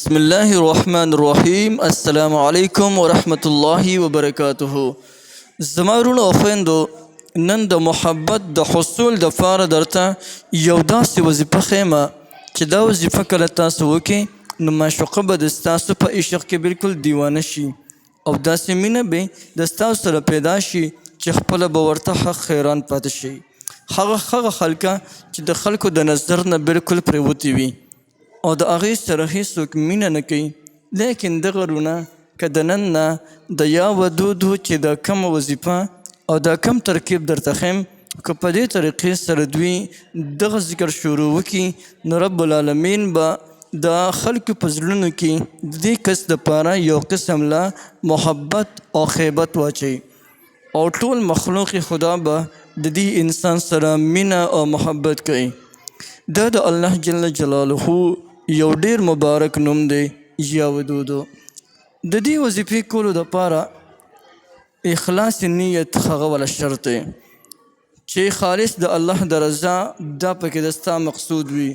بسم الله الرحمن الرحیم. السلام علیکم ورحمت الله وبرکاته. زما وروڼو او خویندو، نن د محبت د حصول دپاره درته یو داسې وظیفه ښیمه چې دا وظیفه کله تاسو وکړئ نو معشوقه به د ستاسو په عشق کې بلکل دیوانه شي او داسې مینه به د ستاسو سره پیدا شي چې خپله به ورته حق خیران پاتې شي. هغه خلکه چې د خلکو د نظر نه بلکل پرېوتې وي او د هغې سره هېڅوک مینه نه کوي، لیکن دغه وروڼه که د نن نه د یا ودودو چې دا کمه وظیفه او دا کم ترکیب درته ښیم، که په دې طریقې سره دوی دغه ذکر شروع وکړي نو رب العالمین به د خلکو په زړونو کې د دې کس دپاره یو قسم له محبت او خیبت واچوي او ټول مخلوق خدا به د دې انسان سره مینه او محبت کوي. دا د الله جل جلاله یو ډیر مبارک نوم دی، یا ودودو. د دې وظیفې کولو دپاره اخلاص نیت هغه ولا شرط دی چې خالص د الله د رضا دا پکې د ستا مقصود وي.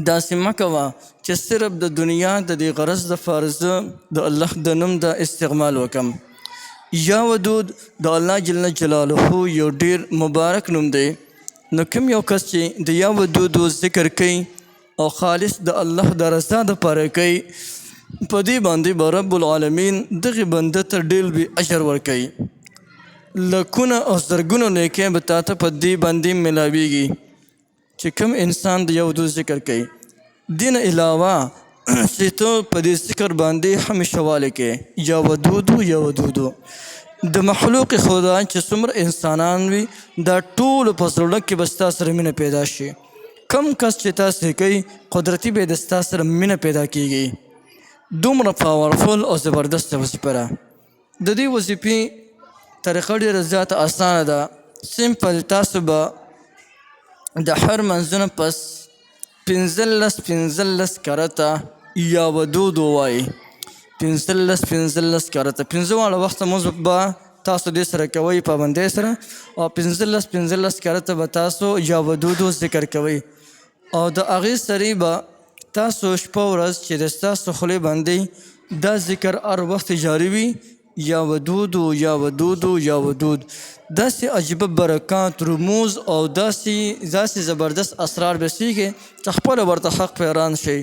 داسې مه کوه چې صرف د دنیا د دې غرض دپاره زه د الله د نوم د استعمال وکم. یا ودود د الله جل جلاله یو ډیر مبارک نوم دی. نو کوم یو کس چې د یا ودودو ذکر کوي او خالص د الله د رضا دپاره کوي، په دې باندې به رب العالمین دغې بنده ته ډېر لوی اجر ورکوي. لکونه او زرګونه نیکۍ به تا ته په دې باندې میلاویږي چې کوم انسان د یا ودود ذکر کوي. دې نه علاوه چې ته په دې ذکر باندې همیشه والی کوې، یا ودودو یا ودودو. د مخلوق خدا چې څومره انسانان وي دا ټولو په زړه کې به ستا سره مینه پیدا شي. کم کس چې تاسې کوي قدرتي به د ستا سره مینه پیدا کیږي. دومره پاورفل او زبردست وظیفه ده. د دې وظیفې طریقه ډېره زیاته اسانه ده. سمپل تاسو به د هر منځونه پس 15 کرته یا ودودو وایي. 15 کرته 15 واړه وخته مونځ به تاسو دې سره کوئ پابندۍ سره، او 15 کرته به تاسو یا ودودو ذکر کوئ او د هغې سره به تاسو شپه ورځ چې د ستاسو خولې باندې دا ذکر هر وخت جاري وي، یا ودودو یا ودودو یا ودود. داسې عجیبه برکات، رموز او داسې زبردست اسرار به سیږي چې خپله ورته حق پیران شي.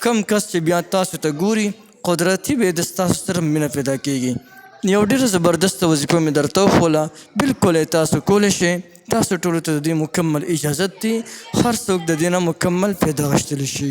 کم کس چې بیا تاسو ته ګوري قدرتي به د ستاسو سره مینه پیدا کیږي. یو ډېره زبردسته وظیفه مې درته وښوله، بلکل یې تاسو کولی شئ. تاسو ټولو ته د دې مکمل اجازت دی، هر څوک د دې نه مکمل فایده اخیستلی شي.